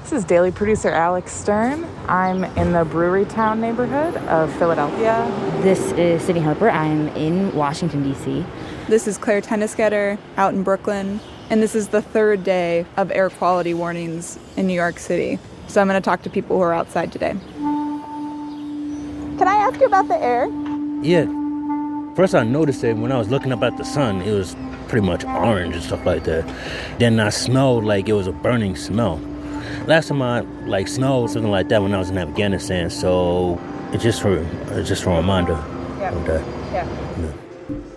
This is Daily Producer Alex Stern. I'm in the Brewery Town neighborhood of Philadelphia. This is Sydney Harper. I'm in Washington, D.C. This is Claire Tennisgetter out in Brooklyn. And this is the third day of air quality warnings in New York City. So I'm going to talk to people who are outside today. Can I ask you about the air? Yeah. First I noticed it when I was looking up at the sun. It was pretty much orange and stuff like that. Then I smelled like it was a burning smell. Last time I smelled something like that when I was in Afghanistan, so it's just a reminder of that. Yeah.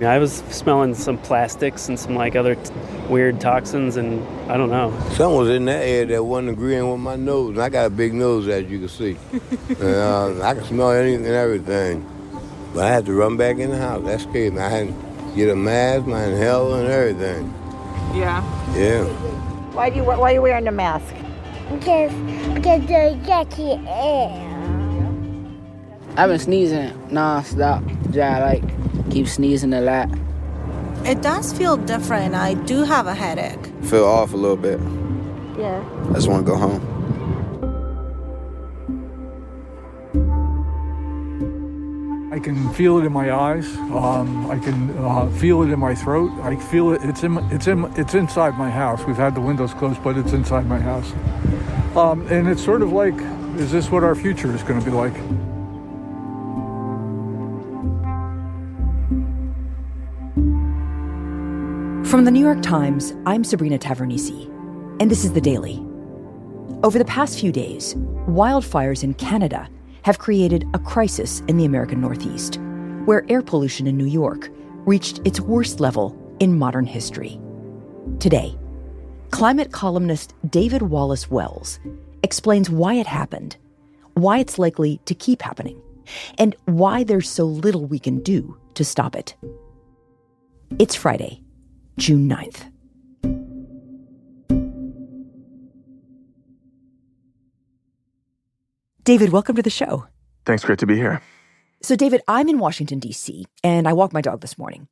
I was smelling some plastics and some other weird toxins, and I don't know. Something was in that air that wasn't agreeing with my nose. And I got a big nose, as you can see. And I can smell anything and everything. But I had to run back in the house. That scared me. I had to get a mask, my inhaler, and everything. Yeah. Yeah. Why are you wearing a mask? Because the yucky air. I've been sneezing non-stop. Keep sneezing a lot. It does feel different. I do have a headache. Feel off a little bit. Yeah. I just want to go home. I can feel it in my eyes. I can feel it in my throat. I feel it. It's inside my house. We've had the windows closed, but it's inside my house. And it's sort of like, is this what our future is going to be like? From the New York Times, I'm Sabrina Tavernisi, and this is The Daily. Over the past few days, wildfires in Canada have created a crisis in the American Northeast, where air pollution in New York reached its worst level in modern history. Today, climate columnist David Wallace-Wells explains why it happened, why it's likely to keep happening, and why there's so little we can do to stop it. It's Friday, June 9th. David, welcome to the show. Thanks, great to be here. So, David, I'm in Washington, D.C., and I walked my dog this morning.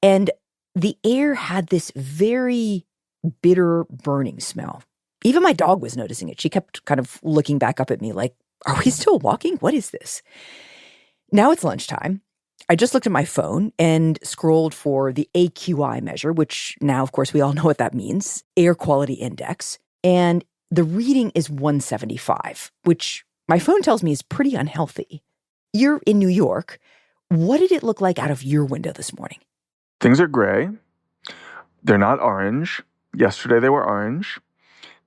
And the air had this very bitter burning smell. Even my dog was noticing it. She kept kind of looking back up at me like, are we still walking? What is this? Now it's lunchtime. I just looked at my phone and scrolled for the AQI measure, which now, of course, we all know what that means, air quality index. And the reading is 175, which my phone tells me is pretty unhealthy. You're in New York. What did it look like out of your window this morning? Things are gray. They're not orange. Yesterday they were orange.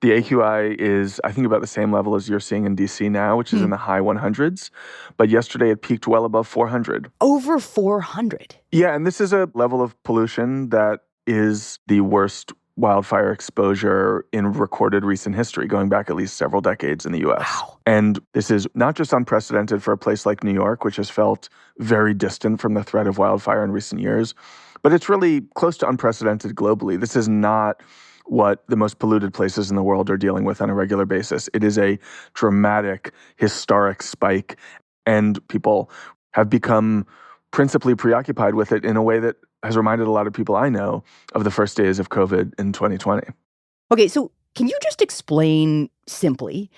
The AQI is, I think, about the same level as you're seeing in DC now, which is in the high 100s. But yesterday it peaked well above 400. Over 400? Yeah, and this is a level of pollution that is the worst wildfire exposure in recorded recent history, going back at least several decades in the U.S. Wow. And this is not just unprecedented for a place like New York, which has felt very distant from the threat of wildfire in recent years, but it's really close to unprecedented globally. This is not what the most polluted places in the world are dealing with on a regular basis. It is a dramatic, historic spike, and people have become principally preoccupied with it in a way that has reminded a lot of people I know of the first days of COVID in 2020. Okay, so can you just explain simply,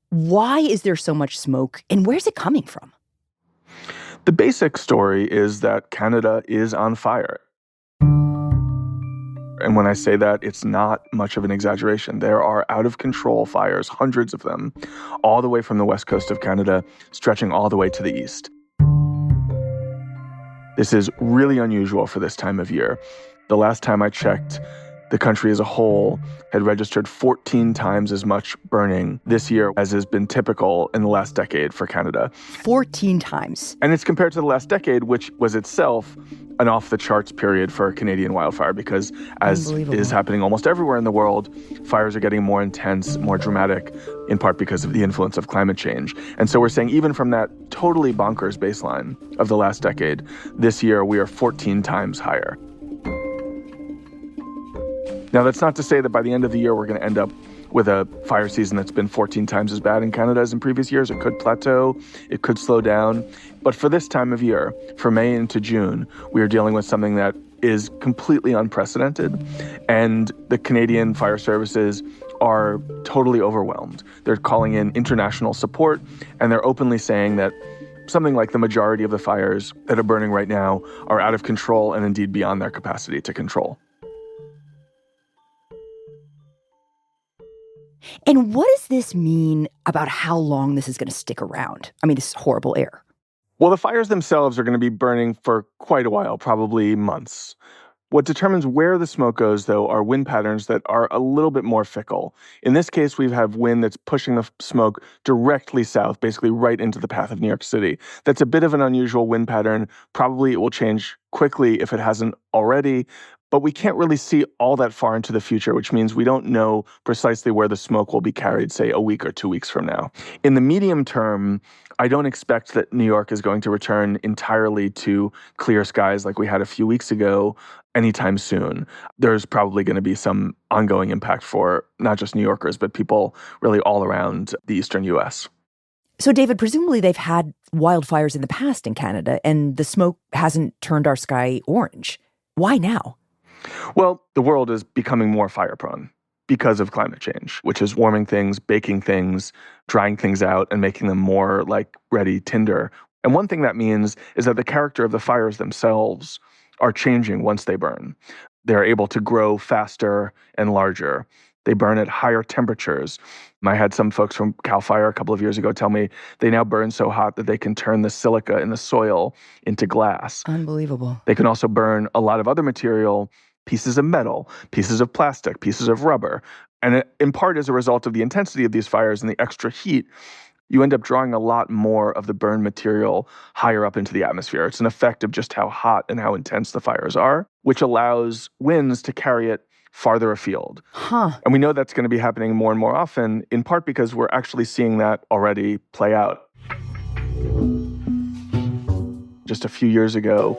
why is there so much smoke and where's it coming from? The basic story is that Canada is on fire. And when I say that, it's not much of an exaggeration. There are out-of-control fires, hundreds of them, all the way from the west coast of Canada, stretching all the way to the east. This is really unusual for this time of year. The last time I checked, the country as a whole had registered 14 times as much burning this year as has been typical in the last decade for Canada. 14 times. And it's compared to the last decade, which was itself an off-the-charts period for Canadian wildfire, because as is happening almost everywhere in the world, fires are getting more intense, more dramatic, in part because of the influence of climate change. And so we're saying even from that totally bonkers baseline of the last decade, this year we are 14 times higher. Now, that's not to say that by the end of the year, we're going to end up with a fire season that's been 14 times as bad in Canada as in previous years. It could plateau, it could slow down. But for this time of year, for May into June, we are dealing with something that is completely unprecedented. And the Canadian Fire Services are totally overwhelmed. They're calling in international support, and they're openly saying that something like the majority of the fires that are burning right now are out of control and indeed beyond their capacity to control. And what does this mean about how long this is going to stick around? I mean, this horrible air. Well, the fires themselves are going to be burning for quite a while, probably months. What determines where the smoke goes, though, are wind patterns that are a little bit more fickle. In this case, we have wind that's pushing the smoke directly south, basically right into the path of New York City. That's a bit of an unusual wind pattern. Probably it will change quickly if it hasn't already. But we can't really see all that far into the future, which means we don't know precisely where the smoke will be carried, say, a week or 2 weeks from now. In the medium term, I don't expect that New York is going to return entirely to clear skies like we had a few weeks ago anytime soon. There's probably going to be some ongoing impact for not just New Yorkers, but people really all around the eastern U.S. So, David, presumably they've had wildfires in the past in Canada, and the smoke hasn't turned our sky orange. Why now? Well, the world is becoming more fire-prone because of climate change, which is warming things, baking things, drying things out, and making them more like ready tinder. And one thing that means is that the character of the fires themselves are changing once they burn. They're able to grow faster and larger. They burn at higher temperatures. I had some folks from CAL FIRE a couple of years ago tell me they now burn so hot that they can turn the silica in the soil into glass. Unbelievable. They can also burn a lot of other material, pieces of metal, pieces of plastic, pieces of rubber. And in part as a result of the intensity of these fires and the extra heat, you end up drawing a lot more of the burned material higher up into the atmosphere. It's an effect of just how hot and how intense the fires are, which allows winds to carry it farther afield. And we know that's going to be happening more and more often, in part because we're actually seeing that already play out. Just a few years ago,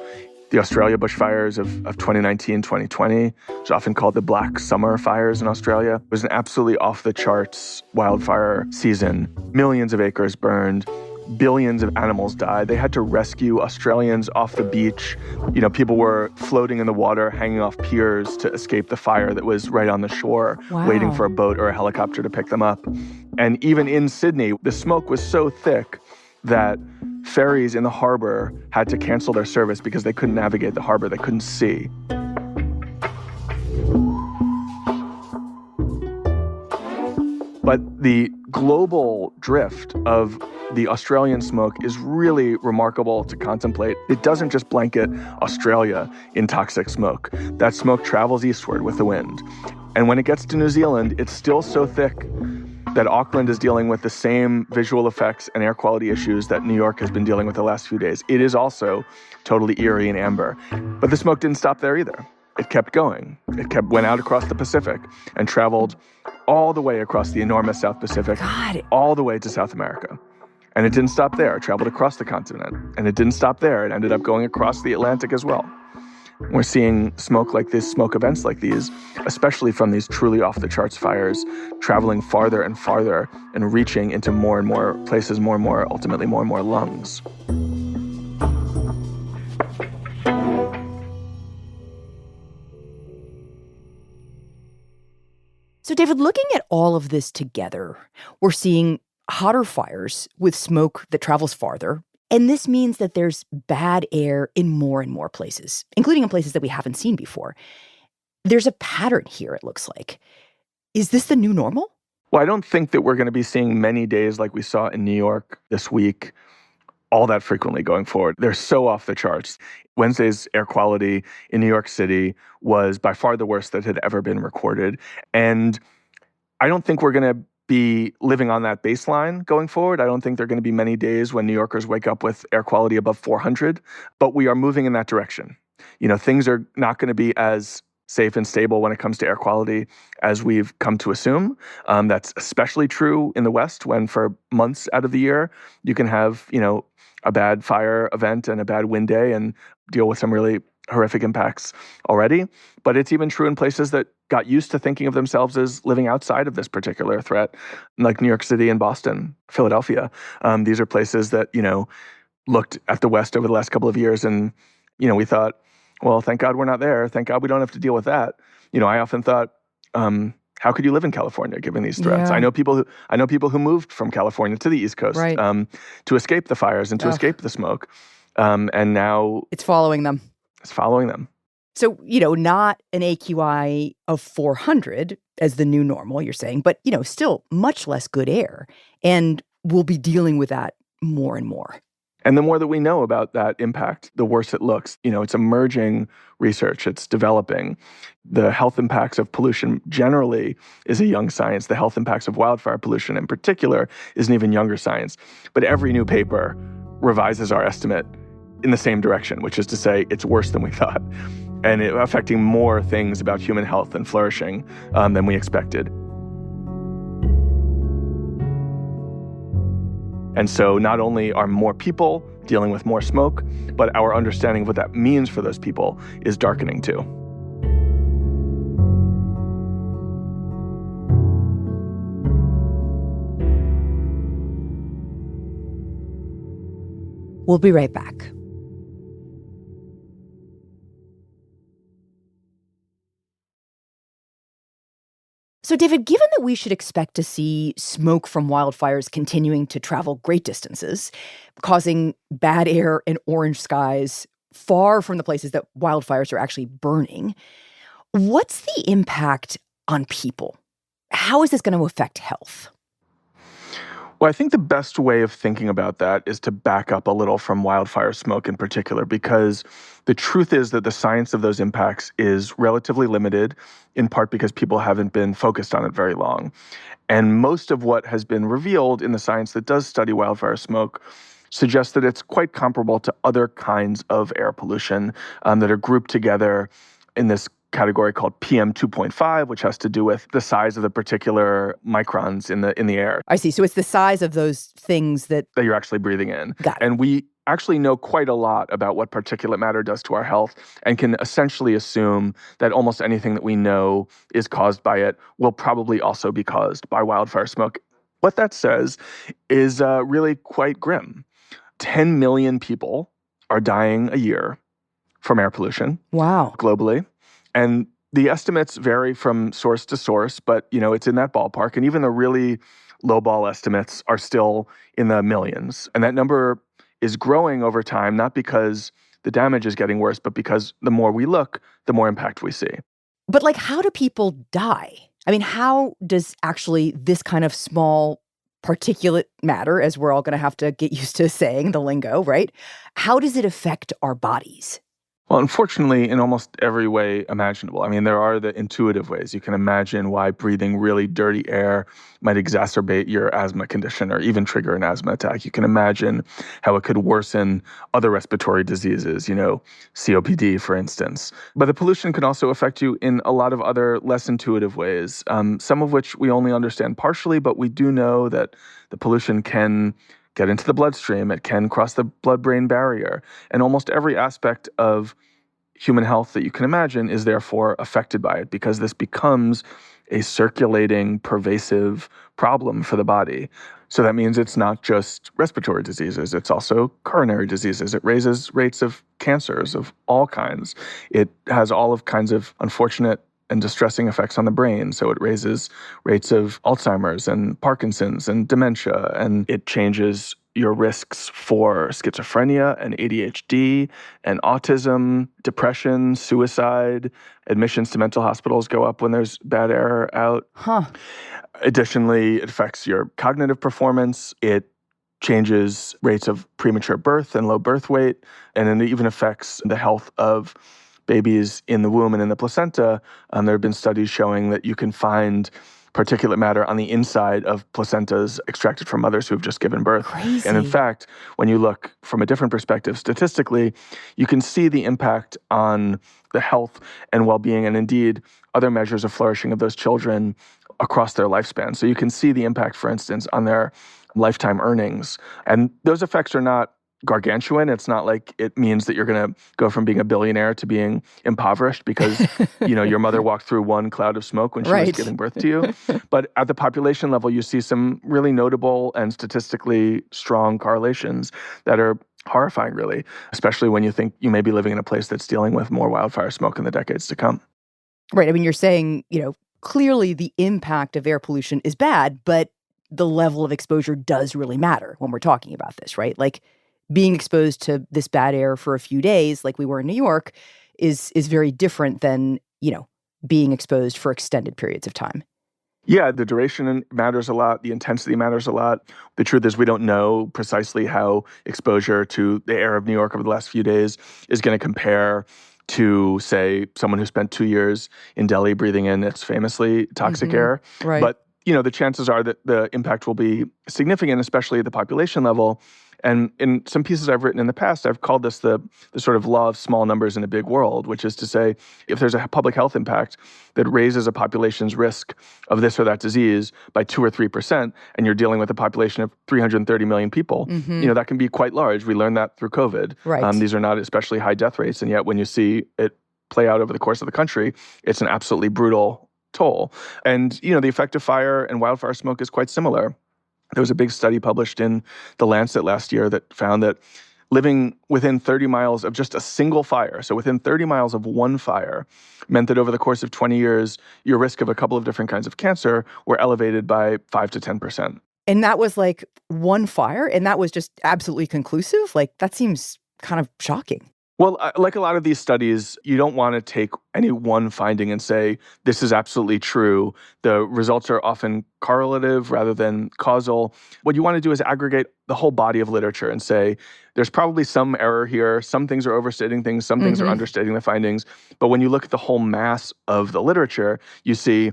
the Australia bushfires of 2019, 2020, which is often called the Black Summer fires in Australia, was an absolutely off-the-charts wildfire season. Millions of acres burned. Billions of animals died. They had to rescue Australians off the beach. You know, people were floating in the water, hanging off piers to escape the fire that was right on the shore, waiting for a boat or a helicopter to pick them up. And even in Sydney, the smoke was so thick that ferries in the harbor had to cancel their service because they couldn't navigate the harbor. They couldn't see. But the global drift of the Australian smoke is really remarkable to contemplate. It doesn't just blanket Australia in toxic smoke. That smoke travels eastward with the wind. And when it gets to New Zealand, it's still so thick that Auckland is dealing with the same visual effects and air quality issues that New York has been dealing with the last few days. It is also totally eerie and amber. But the smoke didn't stop there either. It kept going. Went out across the Pacific and traveled all the way across the enormous South Pacific, all the way to South America. And it didn't stop there. It traveled across the continent. And it didn't stop there. It ended up going across the Atlantic as well. We're seeing smoke like this, smoke events like these, especially from these truly off-the-charts fires, traveling farther and farther and reaching into more and more places, more and more, ultimately more and more lungs. So, David, looking at all of this together, we're seeing hotter fires with smoke that travels farther. And this means that there's bad air in more and more places, including in places that we haven't seen before. There's a pattern here, it looks like. Is this the new normal? Well, I don't think that we're going to be seeing many days like we saw in New York this week all that frequently going forward. They're so off the charts. Wednesday's air quality in New York City was by far the worst that had ever been recorded. And I don't think we're going to be living on that baseline going forward. I don't think there are going to be many days when New Yorkers wake up with air quality above 400, but we are moving in that direction. You know, things are not going to be as safe and stable when it comes to air quality as we've come to assume. That's especially true in the West, when for months out of the year, you can have, you know, a bad fire event and a bad wind day and deal with some really horrific impacts already. But it's even true in places that got used to thinking of themselves as living outside of this particular threat, like New York City and Boston, Philadelphia. These are places that, you know, looked at the West over the last couple of years and, you know, we thought, well, thank God we're not there. Thank God we don't have to deal with that. You know, I often thought, how could you live in California given these threats? Yeah. I know people who moved from California to the East Coast Right. To escape the fires and to escape the smoke. And now it's following them. It's following them. So, not an AQI of 400 as the new normal, you're saying, but, still much less good air. And we'll be dealing with that more and more. And the more that we know about that impact, the worse it looks. It's emerging research. It's developing. The health impacts of pollution generally is a young science. The health impacts of wildfire pollution in particular is an even younger science. But every new paper revises our estimate in the same direction, which is to say it's worse than we thought, and affecting more things about human health and flourishing than we expected. And so not only are more people dealing with more smoke, but our understanding of what that means for those people is darkening too. We'll be right back. So, David, given that we should expect to see smoke from wildfires continuing to travel great distances, causing bad air and orange skies far from the places that wildfires are actually burning, what's the impact on people? How is this going to affect health? Well, I think the best way of thinking about that is to back up a little from wildfire smoke in particular, because the truth is that the science of those impacts is relatively limited, in part because people haven't been focused on it very long. And most of what has been revealed in the science that does study wildfire smoke suggests that it's quite comparable to other kinds of air pollution that are grouped together in this category called PM 2.5, which has to do with the size of the particular microns in the air. I see. So it's the size of those things that you're actually breathing in. Got it. And we actually know quite a lot about what particulate matter does to our health and can essentially assume that almost anything that we know is caused by it will probably also be caused by wildfire smoke. What that says is really quite grim. 10 million people are dying a year from air pollution. Wow. Globally. And the estimates vary from source to source, but, it's in that ballpark. And even the really lowball estimates are still in the millions. And that number is growing over time, not because the damage is getting worse, but because the more we look, the more impact we see. But how do people die? I mean, how does actually this kind of small particulate matter, as we're all going to have to get used to saying the lingo, right? How does it affect our bodies? Well, unfortunately, in almost every way imaginable. I mean, there are the intuitive ways. You can imagine why breathing really dirty air might exacerbate your asthma condition or even trigger an asthma attack. You can imagine how it could worsen other respiratory diseases, COPD, for instance. But the pollution can also affect you in a lot of other less intuitive ways, some of which we only understand partially, but we do know that the pollution can get into the bloodstream. It can cross the blood-brain barrier. And almost every aspect of human health that you can imagine is therefore affected by it, because this becomes a circulating, pervasive problem for the body. So that means it's not just respiratory diseases, it's also coronary diseases. It raises rates of cancers of all kinds. It has all of kinds of unfortunate and distressing effects on the brain. So it raises rates of Alzheimer's and Parkinson's and dementia, and it changes your risks for schizophrenia and ADHD and autism, depression, suicide. Admissions to mental hospitals go up when there's bad air out. Additionally, it affects your cognitive performance. It changes rates of premature birth and low birth weight, and then it even affects the health of babies in the womb and in the placenta. There have been studies showing that you can find particulate matter on the inside of placentas extracted from mothers who have just given birth. Crazy. And in fact, when you look from a different perspective statistically, you can see the impact on the health and well-being and indeed other measures of flourishing of those children across their lifespan. So you can see the impact, for instance, on their lifetime earnings. And those effects are not gargantuan. It's not like it means that you're going to go from being a billionaire to being impoverished because, your mother walked through one cloud of smoke when she was giving birth to you. But at the population level, you see some really notable and statistically strong correlations that are horrifying, really, especially when you think you may be living in a place that's dealing with more wildfire smoke in the decades to come. Right. I mean, you're saying, clearly the impact of air pollution is bad, but the level of exposure does really matter when we're talking about this, right? Like being exposed to this bad air for a few days, like we were in New York, is very different than, being exposed for extended periods of time. Yeah, the duration matters a lot. The intensity matters a lot. The truth is we don't know precisely how exposure to the air of New York over the last few days is going to compare to, say, someone who spent 2 years in Delhi breathing in its famously toxic air. Right. But, the chances are that the impact will be significant, especially at the population level. And in some pieces I've written in the past, I've called this the sort of law of small numbers in a big world, which is to say, if there's a public health impact that raises a population's risk of this or that disease by 2 or 3%, and you're dealing with a population of 330 million people, that can be quite large. We learned that through COVID. Right. These are not especially high death rates, and yet when you see it play out over the course of the country, it's an absolutely brutal toll. And, the effect of fire and wildfire smoke is quite similar. There was a big study published in The Lancet last year that found that living within 30 miles of just a single fire, so within 30 miles of one fire, meant that over the course of 20 years, your risk of a couple of different kinds of cancer were elevated by 5 to 10%. And that was like one fire? And that was just absolutely conclusive? Like, that seems kind of shocking. Well, like a lot of these studies, you don't want to take any one finding and say, this is absolutely true. The results are often correlative rather than causal. What you want to do is aggregate the whole body of literature and say, there's probably some error here. Some things are overstating things. Some things are understating the findings. But when you look at the whole mass of the literature, you see,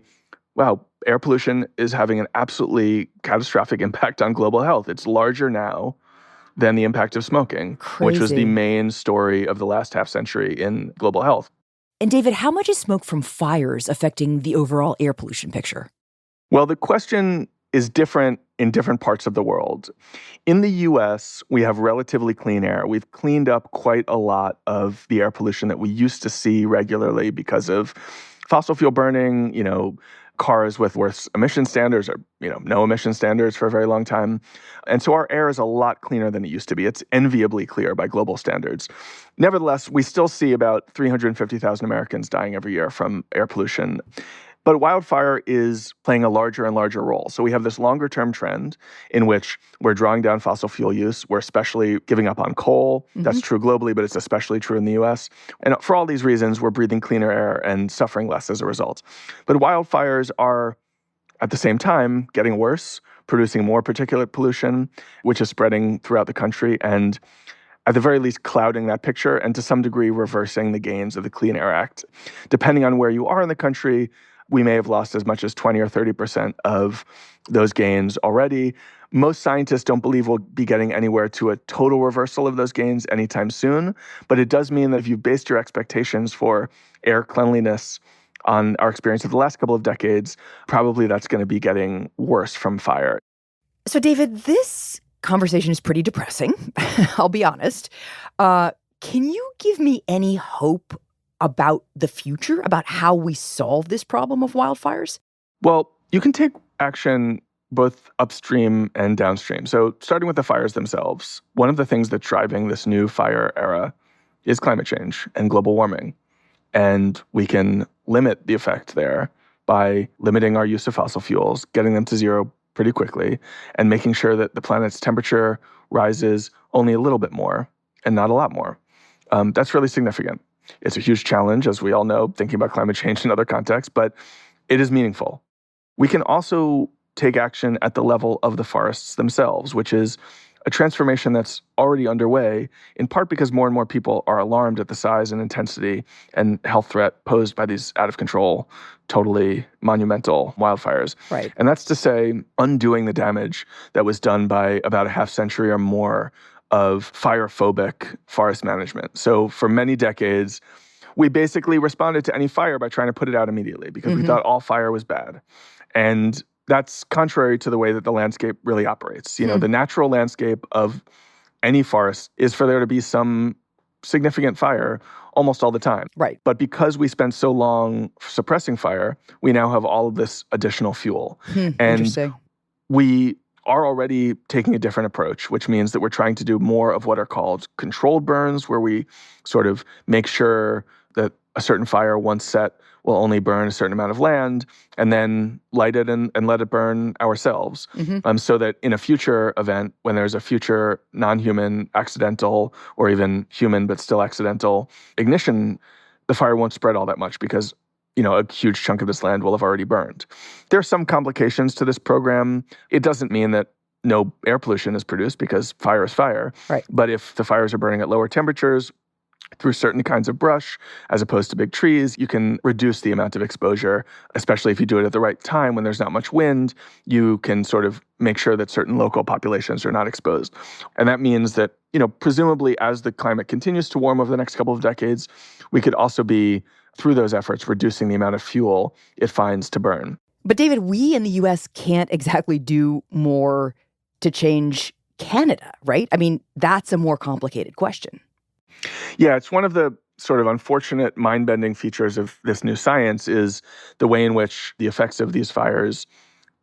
wow, air pollution is having an absolutely catastrophic impact on global health. It's larger now than the impact of smoking, which was the main story of the last half century in global health. And David, how much is smoke from fires affecting the overall air pollution picture? Well, the question is different in different parts of the world. In the US, we have relatively clean air. We've cleaned up quite a lot of the air pollution that we used to see regularly because of fossil fuel burning, cars with worse emission standards or, no emission standards for a very long time. And so our air is a lot cleaner than it used to be. It's enviably clear by global standards. Nevertheless, we still see about 350,000 Americans dying every year from air pollution. But wildfire is playing a larger and larger role. So we have this longer term trend in which we're drawing down fossil fuel use. We're especially giving up on coal. That's true globally, but it's especially true in the US. And for all these reasons, we're breathing cleaner air and suffering less as a result. But wildfires are, at the same time, getting worse, producing more particulate pollution, which is spreading throughout the country and at the very least clouding that picture and to some degree reversing the gains of the Clean Air Act. Depending on where you are in the country, we may have lost as much as 20 or 30% of those gains already. Most scientists don't believe we'll be getting anywhere to a total reversal of those gains anytime soon. But it does mean that if you've based your expectations for air cleanliness on our experience of the last couple of decades, probably that's going to be getting worse from fire. So, David, this conversation is pretty depressing, I'll be honest. Can you give me any hope about the future, about how we solve this problem of wildfires? Well, you can take action both upstream and downstream. So starting with the fires themselves, one of the things that's driving this new fire era is climate change and global warming. And we can limit the effect there by limiting our use of fossil fuels, getting them to zero pretty quickly, and making sure that the planet's temperature rises only a little bit more and not a lot more. That's really significant. It's a huge challenge, as we all know, thinking about climate change in other contexts, but it is meaningful. We can also take action at the level of the forests themselves, which is a transformation that's already underway, in part because more and more people are alarmed at the size and intensity and health threat posed by these out-of-control, totally monumental wildfires. Right. And that's to say, undoing the damage that was done by about a half century or more of fire-phobic forest management. So for many decades, we basically responded to any fire by trying to put it out immediately because we thought all fire was bad. And that's contrary to the way that the landscape really operates. The natural landscape of any forest is for there to be some significant fire almost all the time. Right. But because we spent so long suppressing fire, we now have all of this additional fuel. And Interesting. We are already taking a different approach, which means that we're trying to do more of what are called controlled burns, where we sort of make sure that a certain fire once set will only burn a certain amount of land, and then light it and let it burn ourselves. So that in a future event, when there's a future non-human, accidental, or even human but still accidental ignition, the fire won't spread all that much because a huge chunk of this land will have already burned. There are some complications to this program. It doesn't mean that no air pollution is produced because fire is fire. Right. But if the fires are burning at lower temperatures, through certain kinds of brush, as opposed to big trees, you can reduce the amount of exposure, especially if you do it at the right time when there's not much wind. You can sort of make sure that certain local populations are not exposed. And that means that, presumably as the climate continues to warm over the next couple of decades, we could also be, through those efforts, reducing the amount of fuel it finds to burn. But David, we in the U.S. can't exactly do more to change Canada, right? I mean, that's a more complicated question. Yeah, it's one of the sort of unfortunate mind-bending features of this new science is the way in which the effects of these fires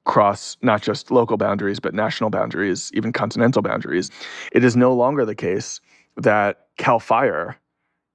cross not just local boundaries, but national boundaries, even continental boundaries. It is no longer the case that CAL FIRE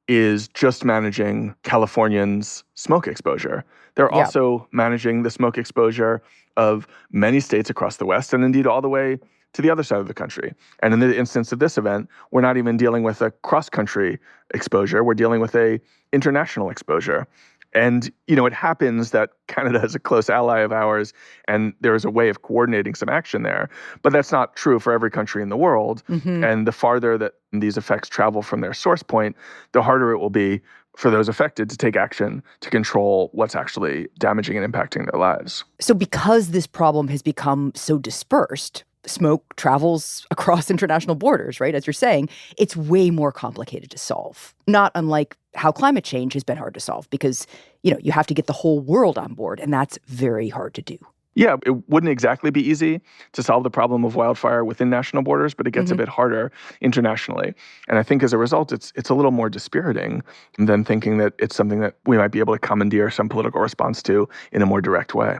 is just managing Californians' smoke exposure. They're also managing the smoke exposure of many states across the West, and indeed all the way to the other side of the country. And in the instance of this event, we're not even dealing with a cross-country exposure. We're dealing with a international exposure. And, it happens that Canada is a close ally of ours, and there is a way of coordinating some action there. But that's not true for every country in the world. And the farther that these effects travel from their source point, the harder it will be for those affected to take action to control what's actually damaging and impacting their lives. So because this problem has become so dispersed, smoke travels across international borders, right? As you're saying, it's way more complicated to solve. Not unlike how climate change has been hard to solve because, you have to get the whole world on board, and that's very hard to do. Yeah, it wouldn't exactly be easy to solve the problem of wildfire within national borders, but it gets a bit harder internationally. And I think as a result, it's a little more dispiriting than thinking that it's something that we might be able to commandeer some political response to in a more direct way.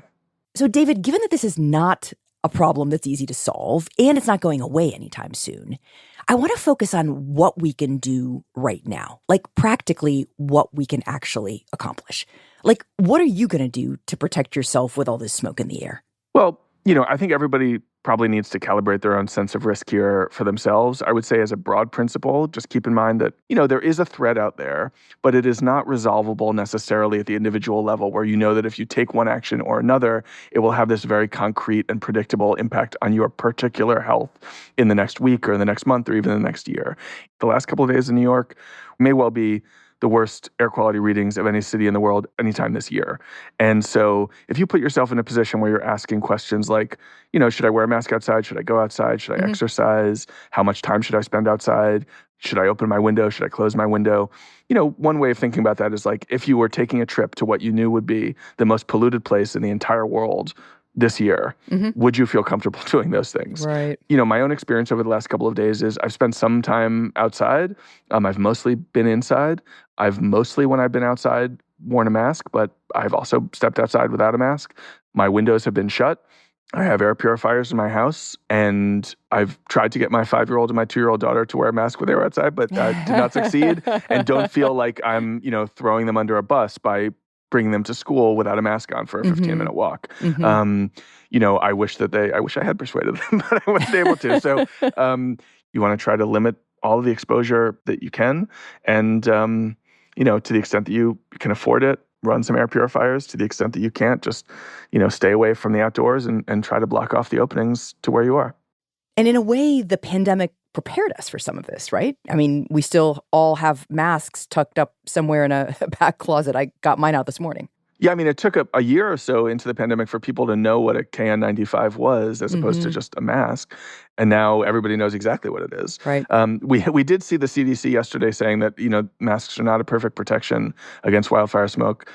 So, David, given that this is not a problem that's easy to solve, and it's not going away anytime soon, I want to focus on what we can do right now, like practically what we can actually accomplish. Like, what are you going to do to protect yourself with all this smoke in the air? Well, I think everybody probably needs to calibrate their own sense of risk here for themselves. I would say as a broad principle, just keep in mind that, there is a threat out there, but it is not resolvable necessarily at the individual level where that if you take one action or another, it will have this very concrete and predictable impact on your particular health in the next week or in the next month or even the next year. The last couple of days in New York may well be the worst air quality readings of any city in the world anytime this year. And so if you put yourself in a position where you're asking questions like, should I wear a mask outside? Should I go outside? Should I exercise? How much time should I spend outside? Should I open my window? Should I close my window? One way of thinking about that is like if you were taking a trip to what you knew would be the most polluted place in the entire world this year, would you feel comfortable doing those things? Right. My own experience over the last couple of days is I've spent some time outside. I've mostly been inside. I've mostly, when I've been outside, worn a mask, but I've also stepped outside without a mask. My windows have been shut. I have air purifiers in my house, and I've tried to get my 5-year-old and my 2-year-old daughter to wear a mask when they were outside, but did not succeed, and don't feel like I'm, throwing them under a bus by bringing them to school without a mask on for a 15-minute walk. I wish I had persuaded them, but I wasn't able to. So you want to try to limit all of the exposure that you can. And, to the extent that you can afford it, run some air purifiers. To the extent that you can't, just, stay away from the outdoors and try to block off the openings to where you are. And in a way, the pandemic prepared us for some of this, right? I mean, we still all have masks tucked up somewhere in a back closet. I got mine out this morning. Yeah, I mean, it took a year or so into the pandemic for people to know what a KN95 was as opposed to just a mask. And now everybody knows exactly what it is. Right. We did see the CDC yesterday saying that, masks are not a perfect protection against wildfire smoke,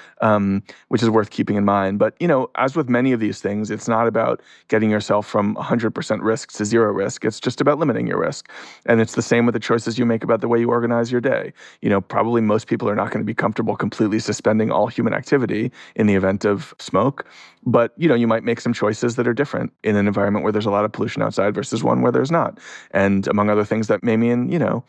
which is worth keeping in mind. But, as with many of these things, it's not about getting yourself from 100% risk to zero risk. It's just about limiting your risk. And it's the same with the choices you make about the way you organize your day. Probably most people are not going to be comfortable completely suspending all human activity in the event of smoke. But, you might make some choices that are different in an environment where there's a lot of pollution outside versus one where there's not. And among other things, that may mean,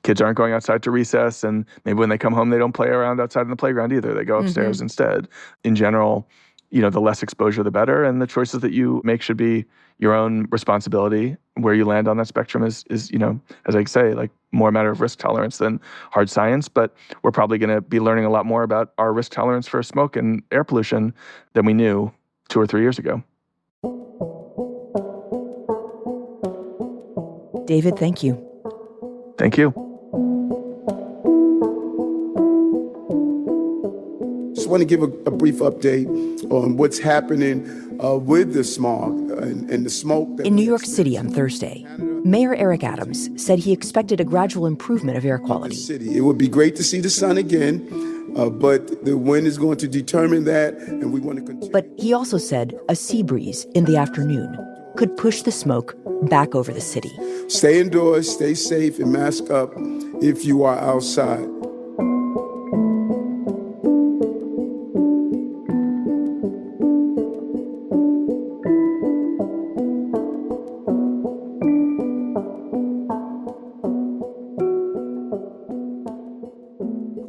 kids aren't going outside to recess, and maybe when they come home, they don't play around outside in the playground either. They go upstairs instead. In general, the less exposure, the better, and the choices that you make should be your own responsibility. Where you land on that spectrum is as I say, like more a matter of risk tolerance than hard science, but we're probably going to be learning a lot more about our risk tolerance for smoke and air pollution than we knew 2 or 3 years ago. David, thank you. Thank you. Just want to give a brief update on what's happening with the smog and the smoke. In New York City on Thursday, Mayor Eric Adams said he expected a gradual improvement of air quality. It would be great to see the sun again, but the wind is going to determine that, and we want to continue. But he also said a sea breeze in the afternoon could push the smoke back over the city. Stay indoors, stay safe, and mask up if you are outside.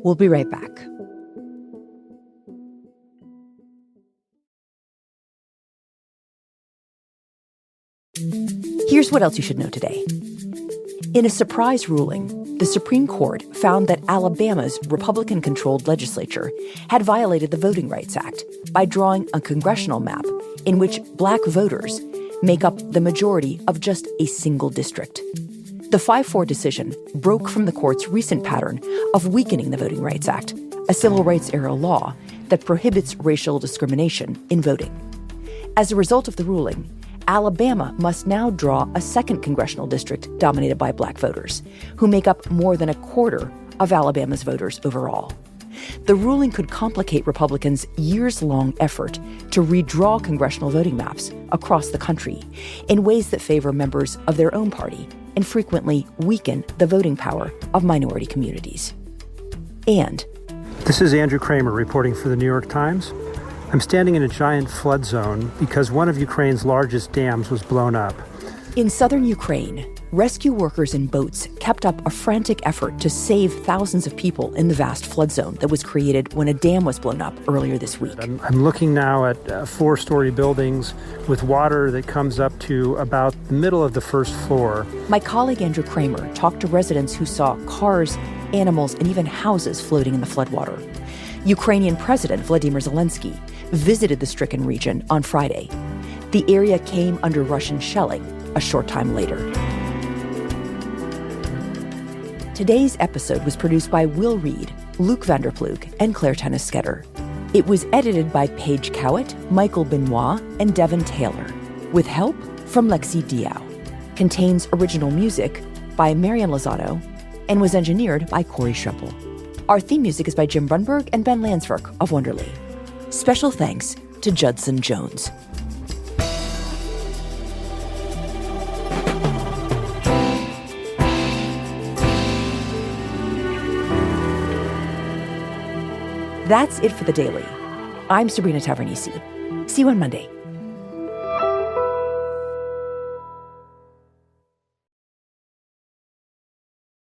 We'll be right back. Here's what else you should know today. In a surprise ruling, the Supreme Court found that Alabama's Republican-controlled legislature had violated the Voting Rights Act by drawing a congressional map in which black voters make up the majority of just a single district. The 5-4 decision broke from the court's recent pattern of weakening the Voting Rights Act, a civil rights-era law that prohibits racial discrimination in voting. As a result of the ruling, Alabama must now draw a second congressional district dominated by black voters, who make up more than a quarter of Alabama's voters overall. The ruling could complicate Republicans' years-long effort to redraw congressional voting maps across the country in ways that favor members of their own party and frequently weaken the voting power of minority communities. And this is Andrew Kramer reporting for the New York Times. I'm standing in a giant flood zone because one of Ukraine's largest dams was blown up. In southern Ukraine, rescue workers in boats kept up a frantic effort to save thousands of people in the vast flood zone that was created when a dam was blown up earlier this week. I'm looking now at 4-story buildings with water that comes up to about the middle of the first floor. My colleague Andrew Kramer talked to residents who saw cars, animals, and even houses floating in the floodwater. Ukrainian President Vladimir Zelensky visited the stricken region on Friday. The area came under Russian shelling a short time later. Today's episode was produced by Will Reed, Luke Vanderplug, and Claire Tennis-Sketter. It was edited by Paige Cowett, Michael Benoit, and Devin Taylor, with help from Lexi Diao. Contains original music by Marian Lozano and was engineered by Corey Schreppel. Our theme music is by Jim Brunberg and Ben Landsverk of Wonderly. Special thanks to Judson Jones. That's it for The Daily. I'm Sabrina Tavernisi. See you on Monday.